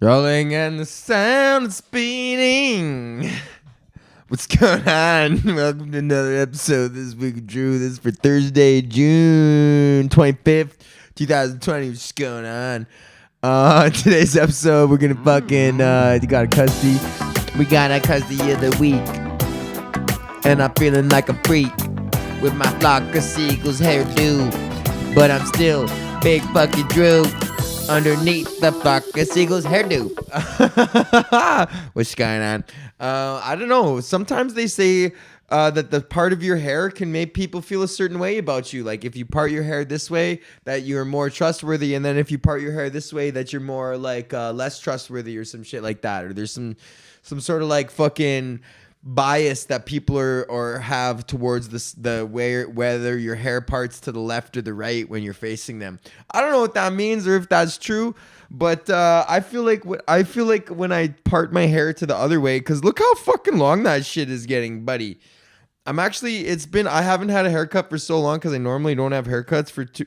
Rolling and the sound speeding. What's going on? Welcome to another episode of This Week with Drew. This is for Thursday, June 25th, 2020. What's going on? Today's episode, we're going to fucking, you got a CUSTY. We got a CUSTY of the week. And I'm feeling like a freak with my flock of seagulls hairdo. But I'm still big fucking Drew. Underneath the flock of seagulls hairdo. What's going on? I don't know. Sometimes they say that the part of your hair can make people feel a certain way about you. Like if you part your hair this way, that you're more trustworthy, and then if you part your hair this way, that you're more like less trustworthy or some shit like that. Or there's some sort of like fucking bias that people are or have towards whether your hair parts to the left or the right when you're facing them. I don't know what that means or if that's true, but I feel like when I part my hair to the other way, because look how fucking long that shit is getting, buddy. I haven't had a haircut for so long because I normally don't have haircuts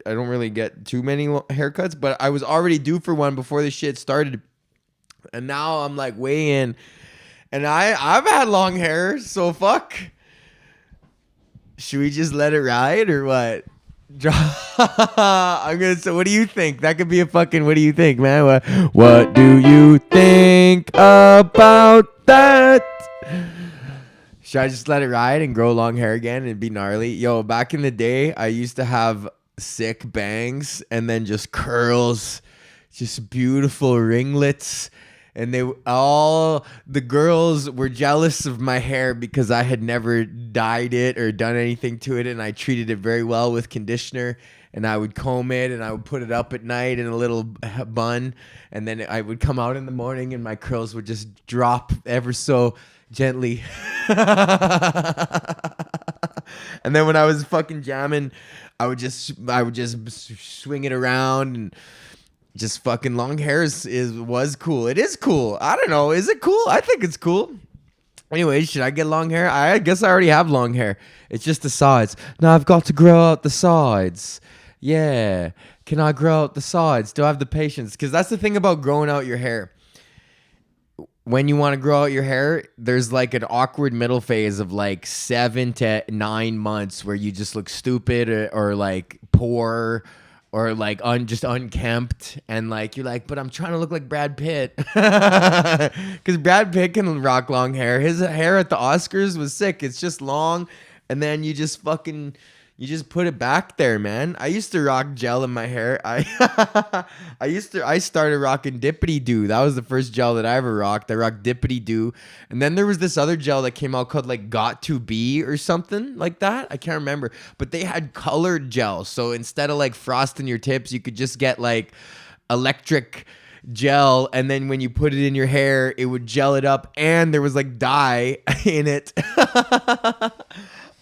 I don't really get too many haircuts, but I was already due for one before this shit started, and now I'm like way in. And I've had long hair, so fuck. Should we just let it ride or what? I'm gonna say, what do you think? That could be a fucking, what do you think, man? What do you think about that? Should I just let it ride and grow long hair again and be gnarly? Yo, back in the day, I used to have sick bangs and then just curls, just beautiful ringlets. And all the girls were jealous of my hair because I had never dyed it or done anything to it. And I treated it very well with conditioner. And I would comb it and I would put it up at night in a little bun. And then I would come out in the morning and my curls would just drop ever so gently. And then when I was fucking jamming, I would just swing it around and just fucking long hair was cool. It is cool. I don't know. Is it cool? I think it's cool. Anyway, should I get long hair? I guess I already have long hair. It's just the sides. Now I've got to grow out the sides. Yeah. Can I grow out the sides? Do I have the patience? Because that's the thing about growing out your hair. When you want to grow out your hair, there's like an awkward middle phase of like 7 to 9 months where you just look stupid or like poor, or like just unkempt, and like you're like, but I'm trying to look like Brad Pitt, because Brad Pitt can rock long hair. His hair at the Oscars was sick. It's just long, and then you just put it back there, man. I used to rock gel in my hair. I started rocking Dippity Doo. That was the first gel that I ever rocked. I rocked Dippity Doo. And then there was this other gel that came out called like Got to Be or something like that. I can't remember. But they had colored gel. So instead of like frosting your tips, you could just get like electric gel, and then when you put it in your hair, it would gel it up, and there was like dye in it.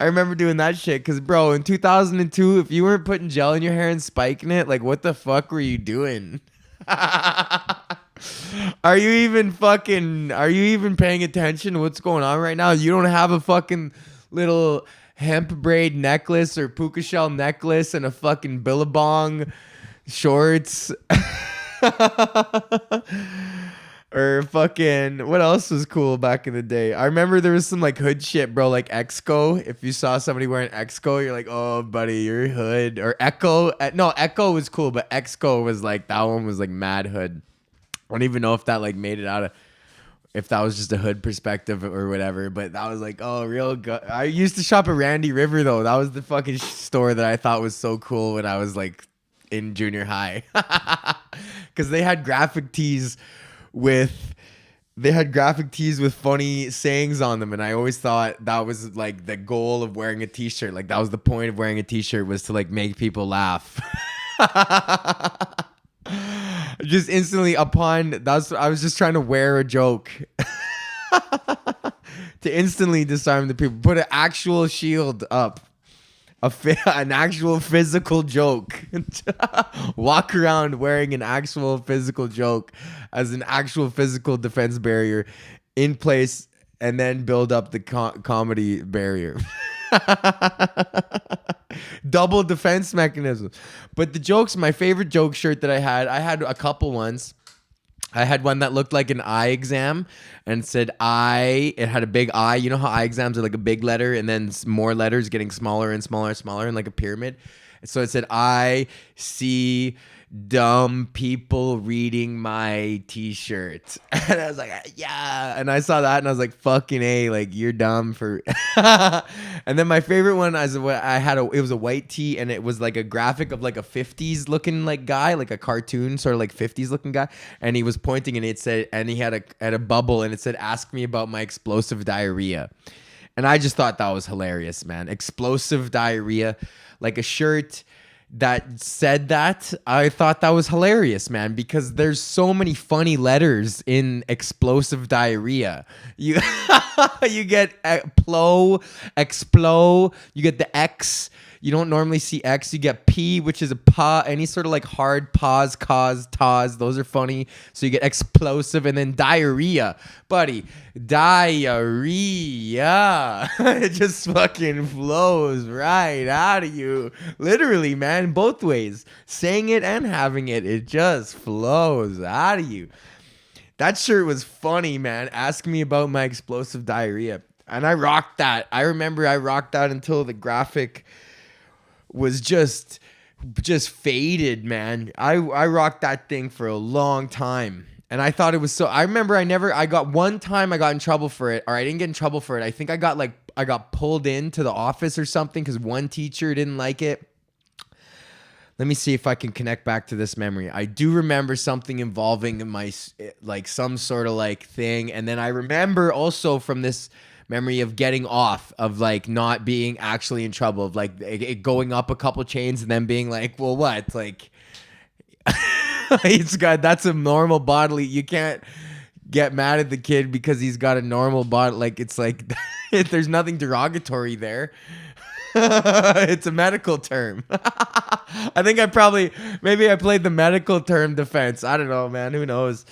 I remember doing that shit because, bro, in 2002, if you weren't putting gel in your hair and spiking it, like, what the fuck were you doing? Are you even paying attention to what's going on right now? You don't have a fucking little hemp braid necklace or puka shell necklace and a fucking billabong shorts. Or fucking, what else was cool back in the day? I remember there was some like hood shit, bro, like Exco. If you saw somebody wearing Exco, you're like, oh, buddy, you're hood. Or Echo. No, Echo was cool, but Exco was like, that one was like mad hood. I don't even know if that like made it out of, if that was just a hood perspective or whatever. But that was like, oh, real good. I used to shop at Randy River, though. That was the fucking store that I thought was so cool when I was like in junior high. Because they had graphic tees with funny sayings on them, and I always thought that was like the goal of wearing a t-shirt. Like that was the point of wearing a t-shirt, was to like make people laugh. Just instantly I was just trying to wear a joke. To instantly disarm the people. Put an actual shield up. An actual physical joke. Walk around wearing an actual physical joke as an actual physical defense barrier in place, and then build up the comedy barrier. Double defense mechanism. But the jokes, my favorite joke shirt that I had a couple ones. I had one that looked like an eye exam and said I. It had a big eye. You know how eye exams are like a big letter and then more letters getting smaller and smaller and smaller in like a pyramid. So it said I see dumb people reading my t-shirt. And I was like, yeah. And I saw that and I was like, fucking A, like you're dumb for. And then my favorite one is I had it was a white tee and it was like a graphic of like a 50s looking like guy, like a cartoon sort of like 50s looking guy. And he was pointing and it said, and he had a bubble and it said, ask me about my explosive diarrhea. And I just thought that was hilarious, man. Explosive diarrhea, like a shirt that said that. I thought that was hilarious, man, because there's so many funny letters in explosive diarrhea. You you get explode, you get the X. You don't normally see X. You get P, which is a pa, any sort of like hard pause, cause, tause. Those are funny. So you get explosive and then diarrhea. Buddy, diarrhea. It just fucking flows right out of you. Literally, man, both ways. Saying it and having it. It just flows out of you. That shirt was funny, man. Ask me about my explosive diarrhea. And I rocked that. I remember I rocked that until the graphic was just faded, man. I rocked that thing for a long time. And I thought it was so, I remember I got one time I got in trouble for it, or I didn't get in trouble for it. I think I got pulled into the office or something because one teacher didn't like it. Let me see if I can connect back to this memory. I do remember something involving my, like some sort of like thing. And then I remember also from this memory of getting off, of like not being actually in trouble, of like it going up a couple chains and then being like, well, what? Like, that's a normal bodily. You can't get mad at the kid because he's got a normal body. Like, it's like, there's nothing derogatory there. It's a medical term. I think maybe I played the medical term defense. I don't know, man. Who knows?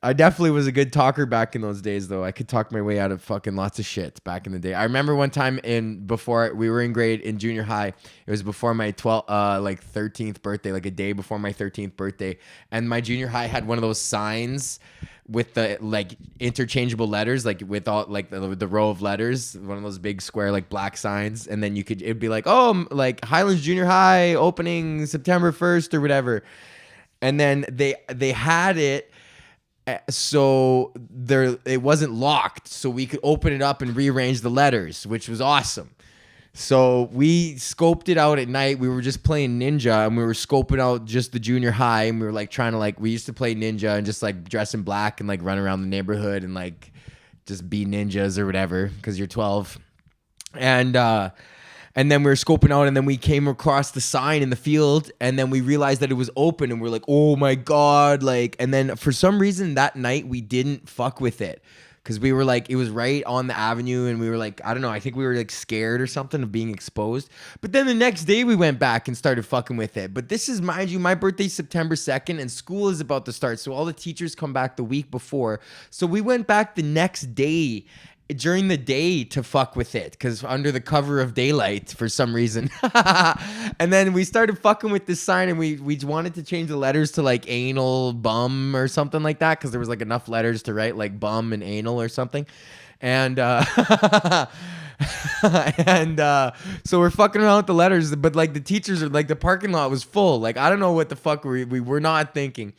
I definitely was a good talker back in those days, though. I could talk my way out of fucking lots of shit back in the day. I remember one time before we were in junior high. It was before my 13th birthday, like a day before my 13th birthday. And my junior high had one of those signs with the like interchangeable letters, like with all like the row of letters, one of those big square like black signs. And then it'd be like, oh, like Highlands Junior High opening September 1st or whatever. And then they had it. So it wasn't locked, so we could open it up and rearrange the letters, which was awesome. So we scoped it out at night. We were just playing Ninja, and we were scoping out just the junior high, and we were like trying to like, we used to play Ninja and just like dress in black and like run around the neighborhood and like just be ninjas or whatever, because you're 12. And then we were scoping out, and then we came across the sign in the field, and then we realized that it was open, and we're like, oh my God, like, and then for some reason that night we didn't fuck with it, because we were like, it was right on the avenue, and we were like, I don't know, I think we were like scared or something of being exposed. But then the next day we went back and started fucking with it. But this is, mind you, my birthday's September 2nd, and school is about to start, so all the teachers come back the week before. So we went back the next day during the day to fuck with it, because under the cover of daylight for some reason. And then we started fucking with this sign, and we wanted to change the letters to like anal bum or something like that, because there was like enough letters to write like bum and anal or something. And so we're fucking around with the letters, but like the teachers are like, the parking lot was full. Like, I don't know what the fuck we were not thinking.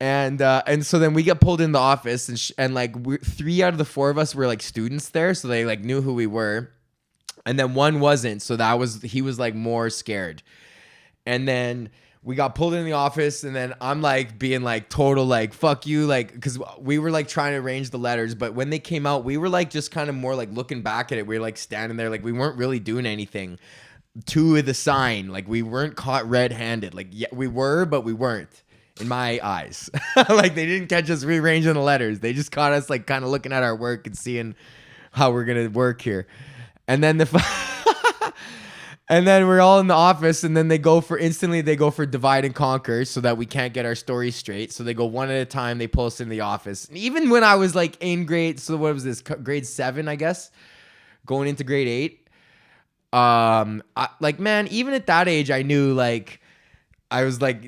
And so then we get pulled in the office, and like 3 out of the 4 of us were like students there, so they like knew who we were, and then one wasn't, so he was like more scared. And then we got pulled in the office, and then I'm like being like total like fuck you, like, because we were like trying to arrange the letters, but when they came out, we were like just kind of more like looking back at it. We were like standing there, like we weren't really doing anything to the sign, like we weren't caught red-handed. Like, yeah, we were, but we weren't. In my eyes. Like, they didn't catch us rearranging the letters. They just caught us like kind of looking at our work and seeing how we're gonna work here. And then and then we're all in the office, and then they go for divide and conquer, so that we can't get our story straight. So they go one at a time. They pull us in the office. And even when I was like in grade 7, I guess, going into grade 8, like, man, even at that age, I knew like, I was like,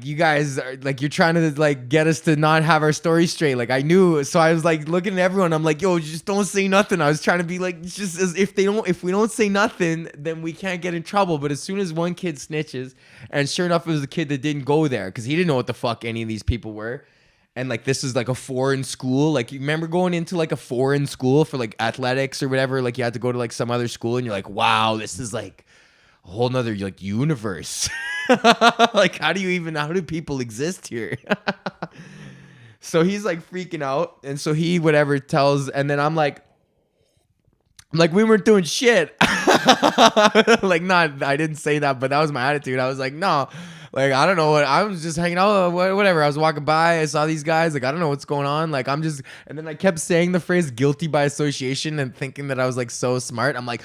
you guys are like, you're trying to like get us to not have our story straight. Like I knew, so I was like looking at everyone. I'm like, yo, just don't say nothing. I was trying to be like, just as if we don't say nothing, then we can't get in trouble. But as soon as one kid snitches, and sure enough, it was the kid that didn't go there because he didn't know what the fuck any of these people were. And like this is like a foreign school. Like you remember going into like a foreign school for like athletics or whatever. Like you had to go to like some other school, and you're like, wow, this is like a whole nother like universe. Like how do people exist here? So he's like freaking out, and so he whatever tells, and then I'm like we weren't doing shit. Like not, I didn't say that, but that was my attitude. I was like, no, like I don't know what, I was just hanging out, whatever. I was walking by, I saw these guys, like I don't know what's going on. Like I'm just, and then I kept saying the phrase guilty by association and thinking that I was like so smart. I'm like,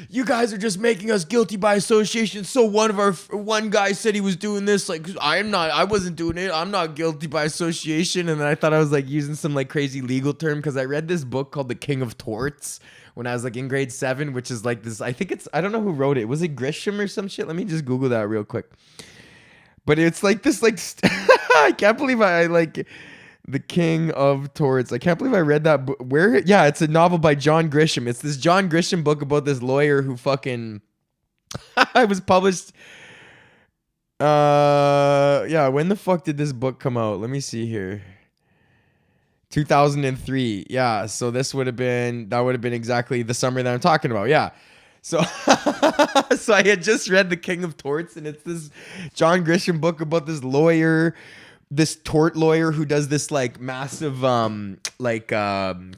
you guys are just making us guilty by association. So one guy said he was doing this, like I wasn't doing it. I'm not guilty by association. And then I thought I was like using some like crazy legal term because I read this book called The King of Torts when I was like in grade 7, which is like this, I don't know who wrote it. Was it Grisham or some shit? Let me just Google that real quick. But it's like this, like, I can't believe I like The King of Torts. I can't believe I read that book. Yeah, it's a novel by John Grisham. It's this John Grisham book about this lawyer who fucking, I was published. Yeah, when the fuck did this book come out? Let me see here. 2003. Yeah, so that would have been exactly the summer that I'm talking about. Yeah. So so I had just read The King of Torts, and it's this John Grisham book about this lawyer, this tort lawyer who does this like massive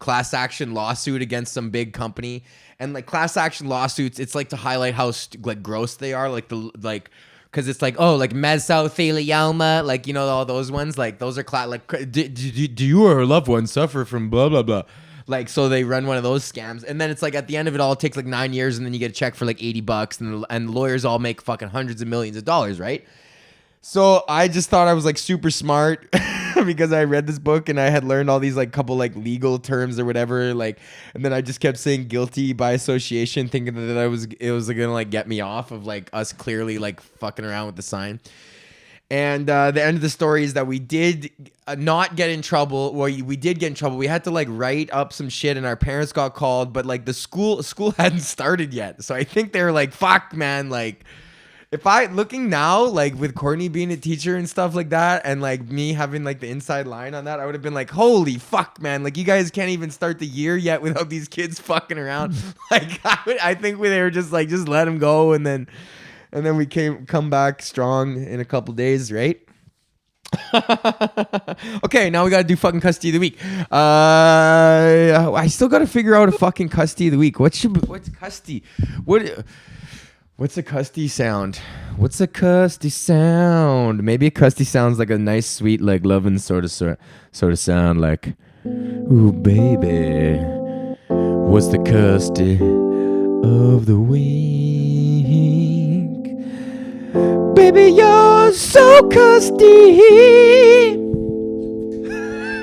class action lawsuit against some big company. And like class action lawsuits, it's like to highlight how like gross they are, because it's like, oh, like mesothelioma, like, you know, all those ones, like those are do you or a loved one suffer from blah, blah, blah. Like, so they run one of those scams. And then it's like at the end of it all, it takes like 9 years, and then you get a check for like $80, and lawyers all make fucking hundreds of millions of dollars, right? So I just thought I was like super smart because I read this book and I had learned all these like couple like legal terms or whatever, like, and then I just kept saying guilty by association, thinking that it was gonna like get me off of like us clearly like fucking around with the sign. And the end of the story is that we did not get in trouble. Well, we did get in trouble. We had to like write up some shit, and our parents got called, but like the school hadn't started yet. So I think they were like, fuck, man, like, if looking now, like with Courtney being a teacher and stuff like that, and like me having like the inside line on that, I would have been like, holy fuck, man. Like you guys can't even start the year yet without these kids fucking around. Like I think they were just like, just let them go. And then we come back strong in a couple days, right? Okay, now we gotta do fucking custody of the week. I still gotta figure out a fucking custody of the week. What's custody? What's a custody sound? What's a custody sound? Maybe a custody sounds like a nice, sweet, like loving sort of sound, like, ooh, baby, what's the custody of the week? Baby, you're so custody.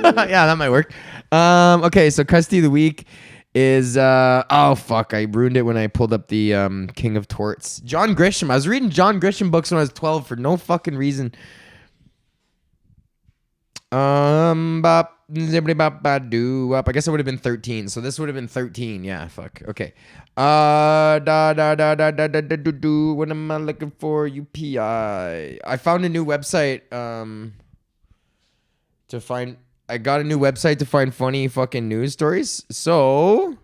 Yeah, that might work. Okay, so custody of the week is oh fuck, I ruined it when I pulled up the King of Torts. John Grisham. I was reading John Grisham books when I was 12 for no fucking reason. Bop, zippity bop, ba doo up. I guess it would have been 13. So this would have been 13. Yeah, fuck. Okay. Da da da da da da da do do. What am I looking for? UPI. I found a new website to find. I got a new website to find funny fucking news stories. So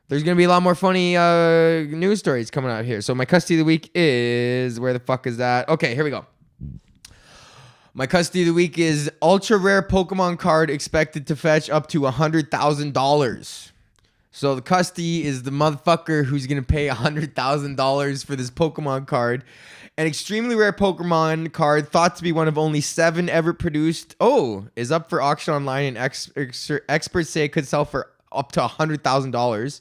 there's going to be a lot more funny news stories coming out here. So my custody of the week is, where the fuck is that? Okay, here we go. My custody of the week is ultra rare Pokemon card expected to fetch up to $100,000. So the custody is the motherfucker who's going to pay $100,000 for this Pokemon card. An extremely rare Pokemon card, thought to be one of only 7 ever produced, is up for auction online, and experts say it could sell for up to $100,000.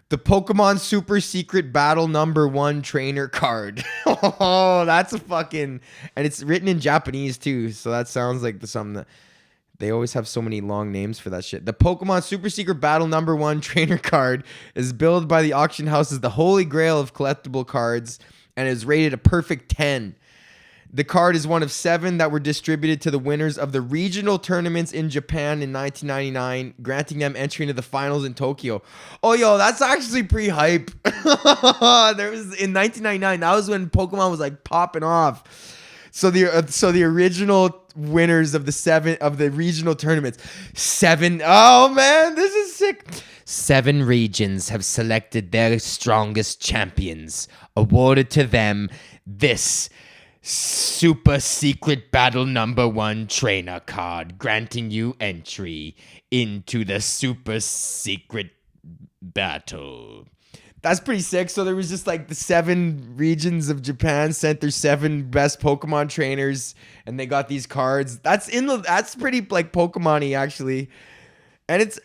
The Pokemon Super Secret Battle #1 Trainer card. Oh, that's a fucking... And it's written in Japanese, too, so that sounds like something that... They always have so many long names for that shit. The Pokemon Super Secret Battle #1 trainer card is billed by the auction house as the holy grail of collectible cards and is rated a perfect 10. The card is one of 7 that were distributed to the winners of the regional tournaments in Japan in 1999, granting them entry into the finals in Tokyo. Oh, yo, that's actually pretty hype. There was in 1999. That was when Pokemon was like popping off. So the original winners of the regional tournaments, 7. Oh man, this is sick. 7 regions have selected their strongest champions. Awarded to them this Super Secret Battle #1 trainer card, granting you entry into the Super Secret Battle. That's pretty sick. So there was just like the 7 regions of Japan sent their 7 best Pokemon trainers, and they got these cards. That's pretty like Pokemon-y actually, and it's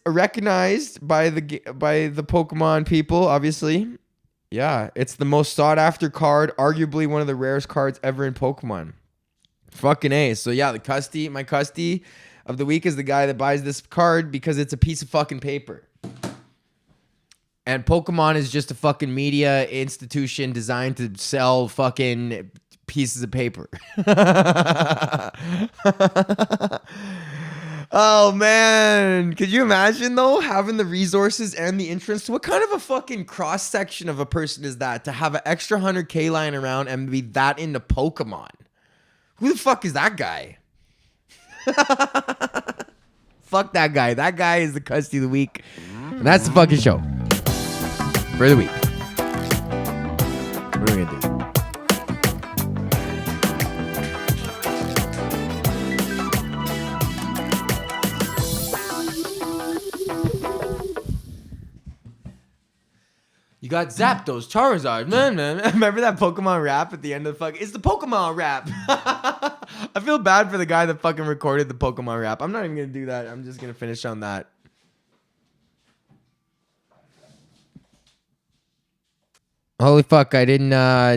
recognized by the Pokemon people, obviously. Yeah, it's the most sought after card, arguably one of the rarest cards ever in Pokemon. Fucking A. So yeah, my Custy of the week is the guy that buys this card because it's a piece of fucking paper. And Pokemon is just a fucking media institution designed to sell fucking pieces of paper. Oh, man. Could you imagine, though, having the resources and the interest? What kind of a fucking cross-section of a person is that to have an extra 100K lying around and be that into Pokemon? Who the fuck is that guy? Fuck that guy. That guy is the Custy of the week. And that's the fucking show for the week. What are we gonna do? You got Zapdos, Charizard, man. Remember that Pokemon rap at the end of the fuck? It's the Pokemon rap. I feel bad for the guy that fucking recorded the Pokemon rap. I'm not even gonna do that. I'm just gonna finish on that. Holy fuck, I didn't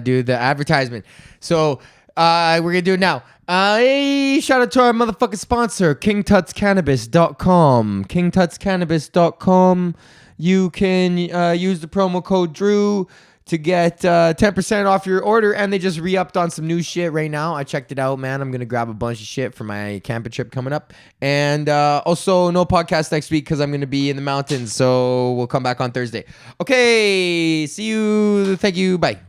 do the advertisement. So we're gonna do it now. Hey, shout out to our motherfucking sponsor, KingTutsCannabis.com. KingTutsCannabis.com. You can use the promo code Drew to get 10% off your order, and they just re-upped on some new shit right now. I checked it out, man. I'm gonna grab a bunch of shit for my camping trip coming up, and also no podcast next week because I'm gonna be in the mountains. So we'll come back on Thursday. Okay, see you. Thank you. Bye.